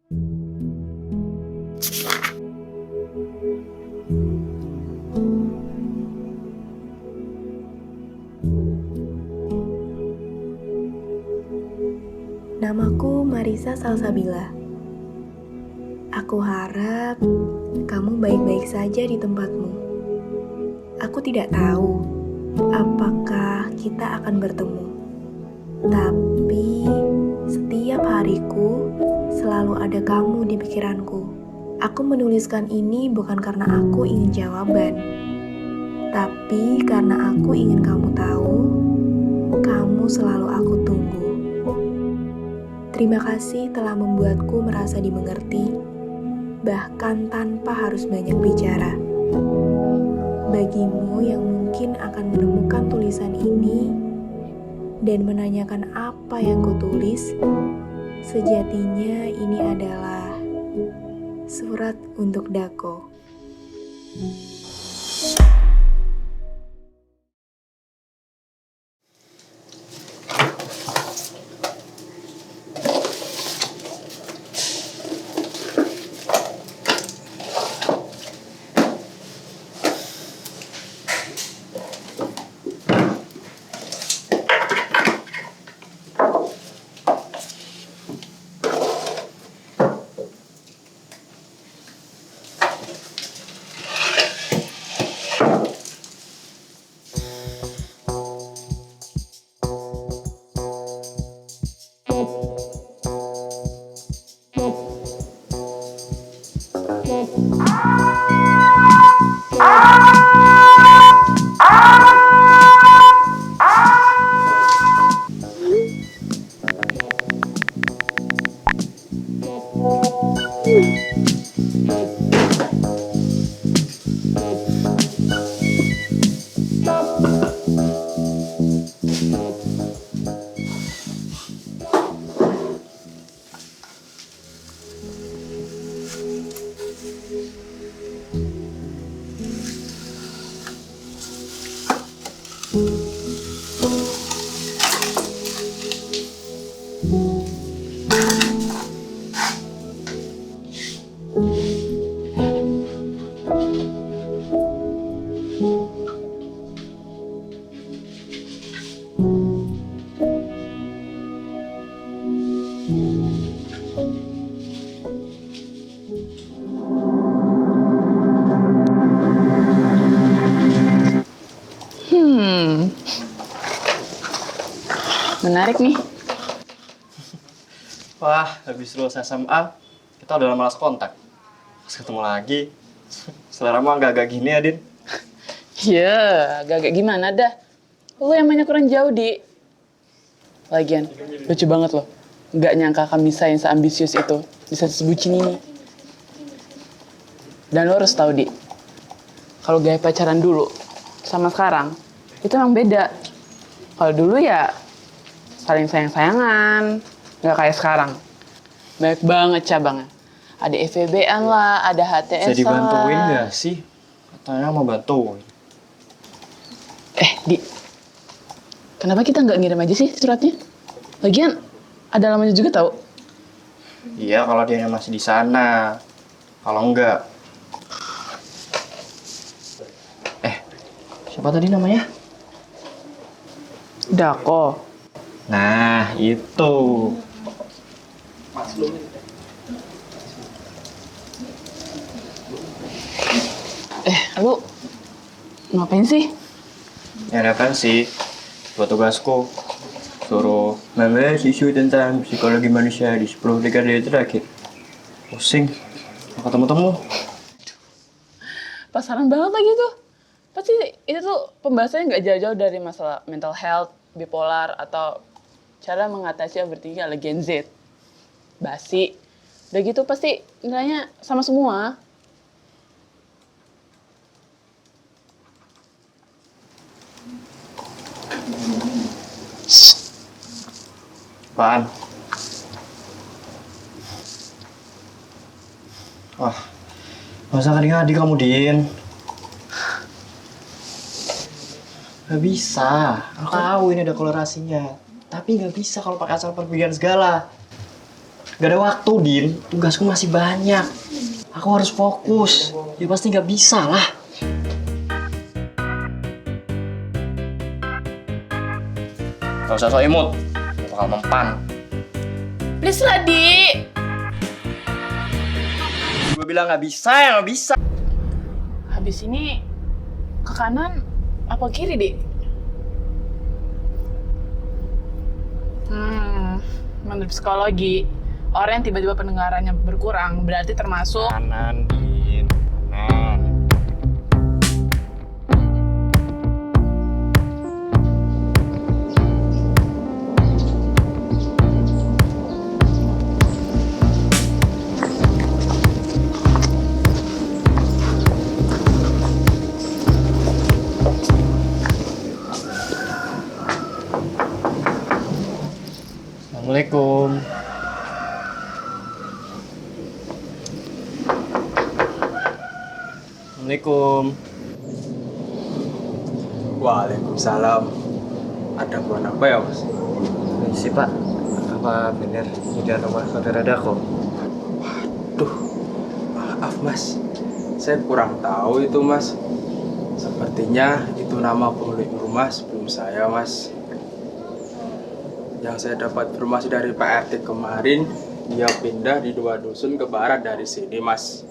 Namaku Marisa Salsabila. Aku harap kamu baik-baik saja di tempatmu. Aku tidak tahu apakah kita akan bertemu. Tapi setiap hariku selalu ada kamu di pikiranku. Aku menuliskan ini bukan karena aku ingin jawaban, tapi karena aku ingin kamu tahu, kamu selalu aku tunggu. Terima kasih telah membuatku merasa dimengerti, bahkan tanpa harus banyak bicara. Bagimu yang mungkin akan menemukan tulisan ini dan menanyakan apa yang kutulis, sejatinya ini adalah surat untuk Dako. Menarik nih. Wah, habis lulus SMA, kita udah malas kontak. Pas ketemu lagi, selera mah agak-agak gini ya, Din. Ya, agak-agak gimana dah. Lo yang banyak kurang jauh, Di. Lagian, lucu banget loh. Nggak nyangka Kamisa yang seambisius itu bisa sebucin ini. Dan lo harus tahu, Di. Kalau gaya pacaran dulu sama sekarang, itu emang beda. Kalau dulu ya saling sayang-sayangan, nggak kayak sekarang. Banyak banget cabangnya. Ada FEB-an lah, ada HTS lah. Bisa dibantuin nggak sih? Katanya mau bantuin. Di, kenapa kita nggak ngirim aja sih suratnya? Lagian, ada lamanya juga tau. Iya, kalau dia masih di sana. Kalau enggak. Siapa tadi namanya? Dako. Nah, itu. Lu ngapain sih? Ya ada kan sih, buat tugasku. Suruh membahas isu tentang psikologi manusia di 10 dekade terakhir. Pusing, mau ketemu-temu. Pasaran banget lagi tuh. Pasti itu tuh pembahasannya nggak jauh-jauh dari masalah mental health, bipolar, atau cara mengatasi overthinking ala Gen Z. Basi. Udah gitu pasti nilainya sama semua. Apaan? Wah, masa ngadi-ngadi kamu, Din? Gak bisa, aku tahu ini ada kolorasinya. Tapi gak bisa kalau pakai asal perpikiran segala. Gak ada waktu, Din. Tugasku masih banyak. Aku harus fokus. Ya pasti gak bisa lah. Gak usah sok imut. Gak bakal mempan. Please lah, Di. Gue bilang gak bisa ya gak bisa. Habis ini ke kanan apa kiri, Di? Menurut psikologi, orang yang tiba-tiba pendengarannya berkurang berarti termasuk Kanan, Din. Kanan. Assalamualaikum. Assalamualaikum. Waalaikumsalam. Ada buat apa ya, Mas? Misi Pak, apa benar ini rumah saudara Dako? Duh, maaf Mas. Saya kurang tahu itu, Mas. Sepertinya itu nama pemilik rumah sebelum saya, Mas. Yang saya dapat informasi dari Pak RT kemarin, dia pindah di 2 dusun ke barat dari sini, Mas.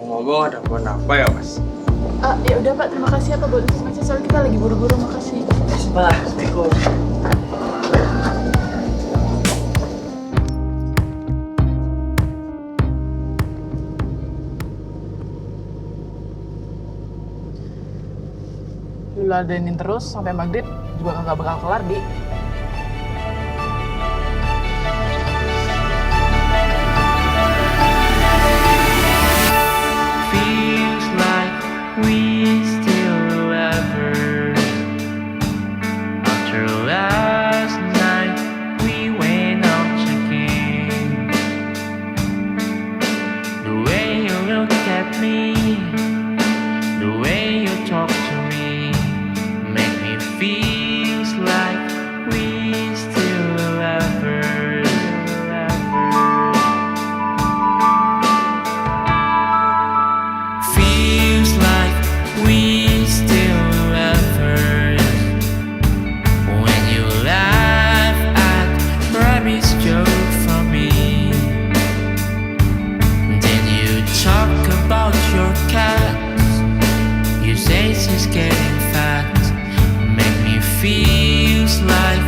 Ngomong-ngomong, ada buat apa ya, Mas? ya udah Pak, terima kasih ya Pak buat informasi, soalnya kita lagi buru-buru, makasih. Pak, Assalamualaikum. Lu ladenin terus sampai maghrib juga kagak bakal kelar, Di. Feels like we still lovers. After last night, we went out again. The way you look at me, the way you talk to me, make me feels like we still lovers. Feels like we still lovers. When you laugh at Rabbit's joke for me, then you talk about your cat. You say she's getting fat. Make me feels like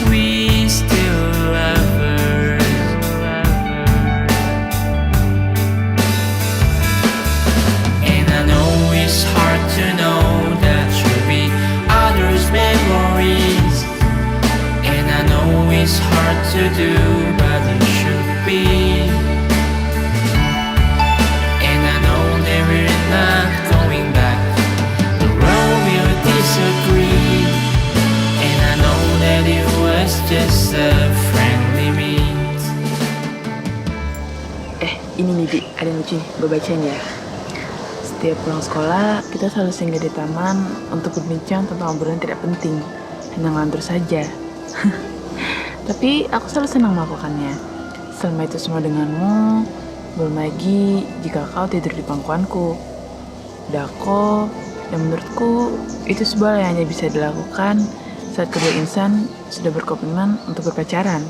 we still lovers. And I know it's hard to know that you'll be others' memories. And I know it's hard to do, but it should be. And I know that we're not going back. The road will disagree. And I know that it was just a friendly meet. Ini nih, Di, ada yang lucu nih, gue bacain ya. Setiap pulang sekolah, kita selalu singgah di taman untuk berbincang tentang obrolan tidak penting, hanya ngelantur saja. Tapi aku selalu senang melakukannya. Selama itu semua denganmu, belum lagi jika kau tidur di pangkuanku. Dako, yang menurutku itu sebuah yang hanya bisa dilakukan saat kedua insan sudah berkomitmen untuk berpacaran.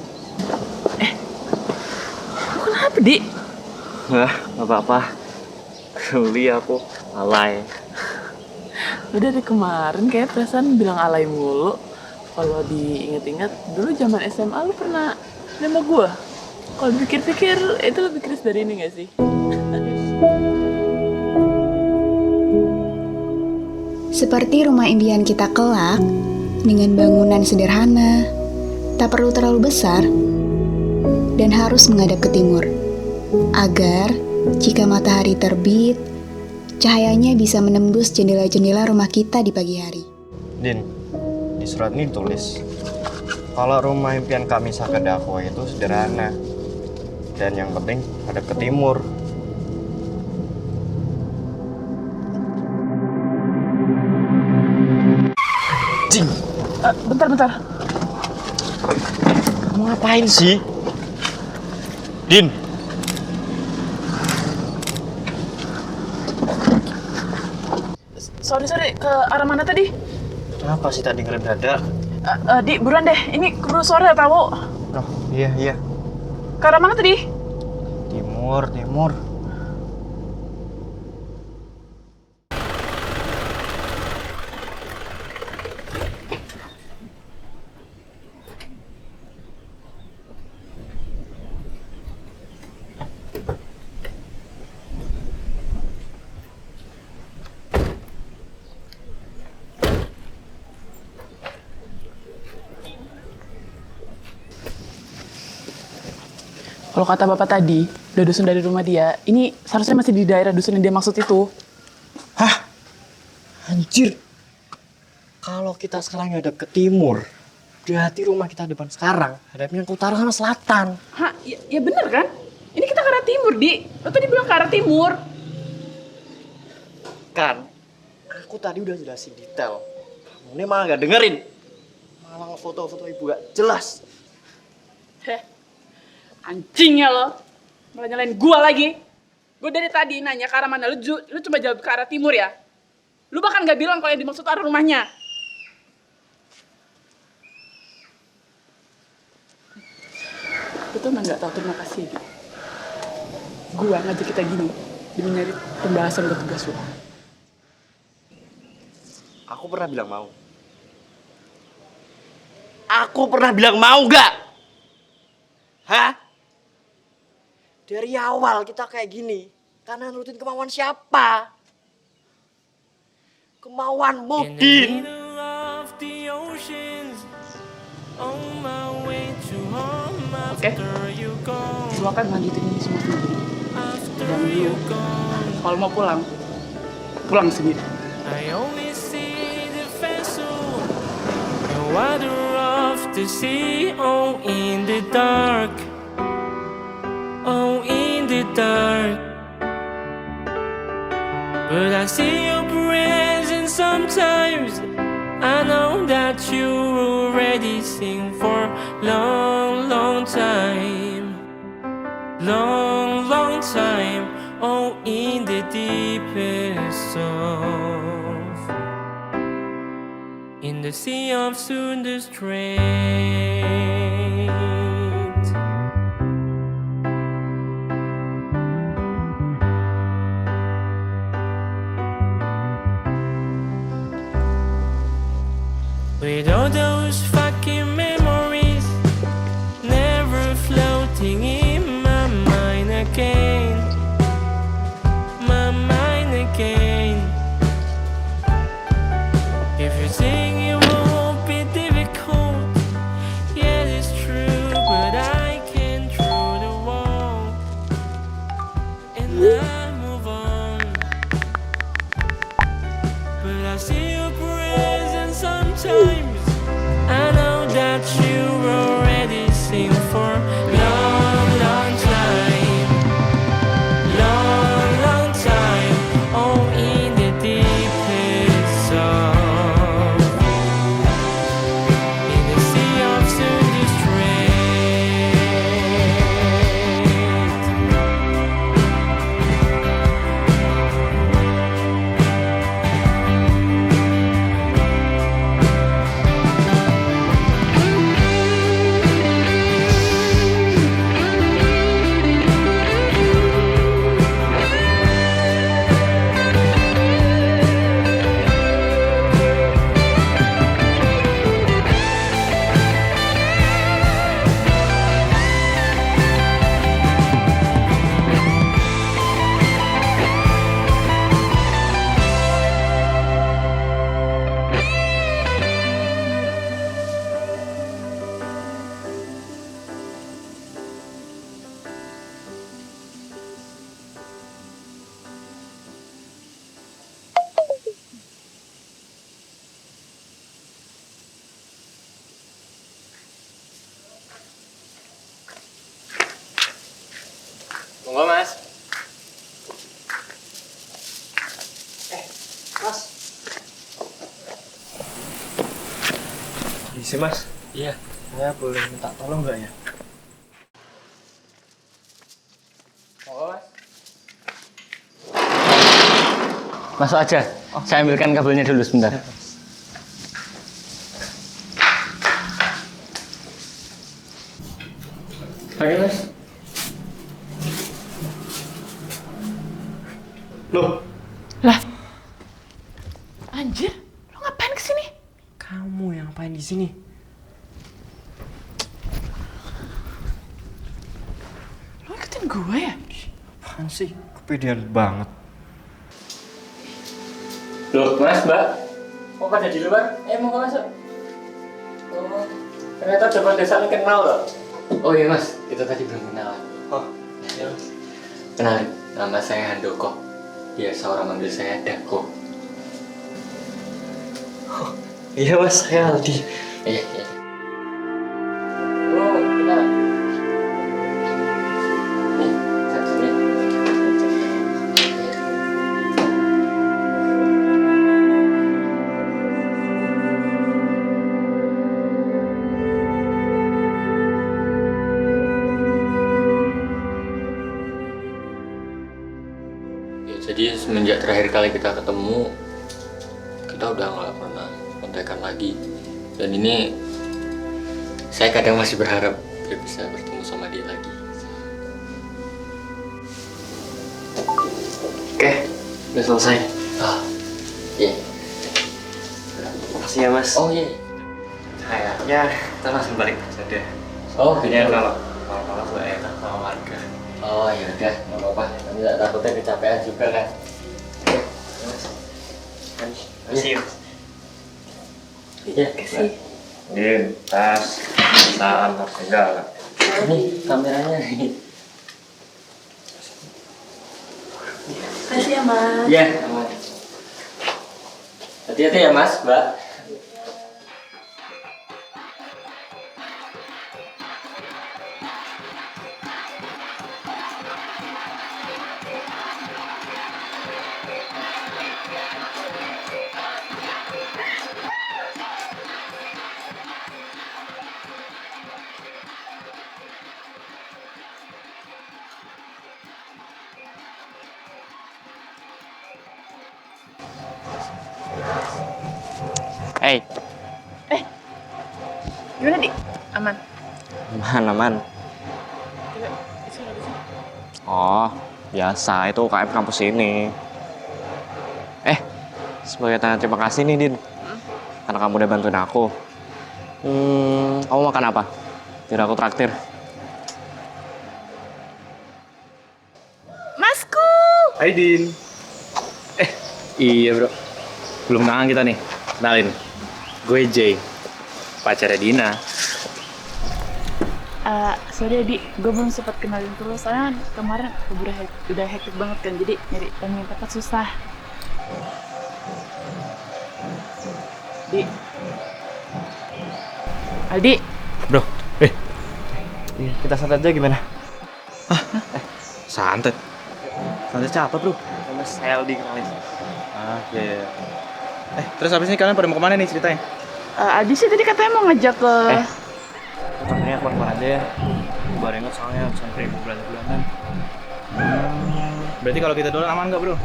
Kenapa, Di? Wah, gak apa-apa. Geli aku, alay. Udah dari kemarin kayak perasaan bilang alay mulu. Kalau diinget-inget, dulu zaman SMA lu pernah nembak gua. Kalau dipikir-pikir, itu lebih keras dari ini gak sih? Seperti rumah impian kita kelak, dengan bangunan sederhana, tak perlu terlalu besar, dan harus menghadap ke timur. Agar, jika matahari terbit, cahayanya bisa menembus jendela-jendela rumah kita di pagi hari. Din, di surat ini tulis kalau rumah impian kami Saka Dako itu sederhana dan yang penting ada ke timur. Bentar. Kamu ngapain sih? Din! Sorry, ke arah mana tadi? Kenapa sih tadi ngerem dadak? Di, buruan deh, ini keburu sore tahu. Oh, iya. Ke arah mana tadi? Timur. Kalau kata bapak tadi, udah dusun dari rumah dia, ini seharusnya masih di daerah dusun yang dia maksud itu. Hah? Anjir! Kalau kita sekarang ngadep ke timur, berarti rumah kita depan sekarang hadapnya ke utara sama selatan. Hah? Ya bener kan? Ini kita ke arah timur, Di. Lo tadi bilang ke arah timur. Kan, aku tadi udah jelasin detail. Kamu ini malah gak dengerin. Malah ngefoto-foto ibu gak jelas. Heh, anjingnya lo. Malah nyalain gua lagi. Gue dari tadi nanya ke arah mana, lu coba jawab ke arah timur ya. Lu bahkan gak bilang kalau yang dimaksud arah rumahnya. Lu tuh emang gak tau terima kasih ya, Di. Gua ngajak kita gini demi nyari pembahasan buat tugas lu. Aku pernah bilang mau. Aku pernah bilang mau gak? Hah? Dari awal kita kayak gini, karena nurutin kemauan siapa? Kemauanmu, In the Din. middle of the oceans, on my way to home Oke. after you gone, Gua akan lanjutin ini semua sendiri. after Dan you lu, gone. kalau mau pulang sendiri. I only see the vessel, the water of the sea, oh in the dark, oh in the dark. But I see your presence sometimes. I know that you already sing for long time, long time. Oh, in the deepest of, in the sea of Sunda Strait. With all those fucking memories never floating in my mind again, my mind again. If you think it won't be difficult, yeah, it's true, but I can through the wall and I move on. But I see your presence sometimes. I know that you already sing for long time, long time. Oh, in the deepest of, in the sea of Sunda Strait. Monggo, Mas. Isi, Mas. Iya. Saya boleh minta tolong nggak ya? Masuk aja. Saya ambilkan kabelnya dulu sebentar. Oke, Mas. Loh, Anjir, lo ngapain kesini? kamu yang ngapain di sini? Lo ikutin gue ya? Apaan sih? Kepedean banget. Loh, Mas, Mbak. Kok pada di luar? Mau masuk. Oh, ternyata coba desa ini kenal loh. Oh iya, Mas. Kita tadi belum kenalan. Oh, Ya, Mas. Kenalin, nama saya Handoko. Biasa orang manggil saya Dako. iya Mas, saya Aldi. Iya, iya. Oh, kenalan. Nih, satunya. Ya, jadi semenjak terakhir kali kita ketemu, kita udah nggak pernah kontekan lagi. Dan ini saya kadang masih berharap dia bisa bertemu sama dia lagi. Oke, udah selesai. Ah, iya. Makasih ya Mas. Oh iya. Kayaknya kita langsung balik aja deh. Oh gitu. Ya kalau malam gak enak sama warga. Oh ya udah, nggak apa-apa. Nanti tak takutnya kecapean juga kan. Oke, Mas. Makasih ya. Iya. Din, tas, salam, segala. Ini kameranya nih. Kasih ya, Mas. Iya. Hati-hati ya Mas, Mbak. Hey, Gimana, Di? Aman? aman. Oh, biasa itu UKM kampus ini. Sebagai tanda terima kasih nih, Din. Karena kamu udah bantuin aku. Kamu makan apa? Biar aku traktir. Masku! Hai Din. Iya bro. Belum kenalan kita nih. Kenalin. Gue Jay. Pacarnya Dina. Sorry Di, gue belum sempat kenalin dulu soalnya kemarin udah hektik banget kan, jadi nyari temen tempat susah. Di, Aldi, Bro. Kita santai aja gimana? Santet. Santet siapa bro? Mas Heldi kenalin. Iya. Terus habis ini kalian pada mau kemana nih ceritanya? Aldi sih tadi katanya mau ngajak ke... Katanya keluar aja ya. Gue baru inget soalnya pesan peribu bulan-bulanan. Berarti kalau kita dolan aman nggak bro?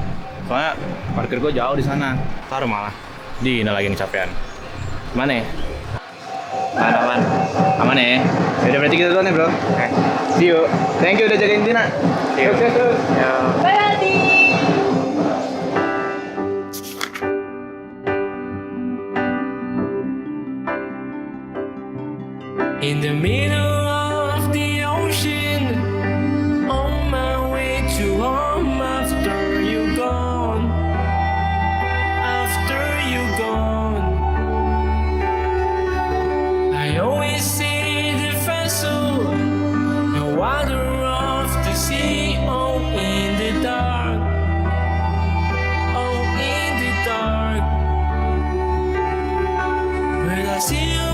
Soalnya parkir gue jauh di sana. Taruh malah. Dina lagi kecapean. Mana ya? Aman. Aman ya? Yaudah berarti kita dolan ya bro. See you. Thank you udah jagain Dina. See you. Ya. Bye Aldi! In the middle of the ocean, on my way to home after you gone. After you gone, I always see the vessel, the water of the sea, oh in the dark, oh in the dark. When I see you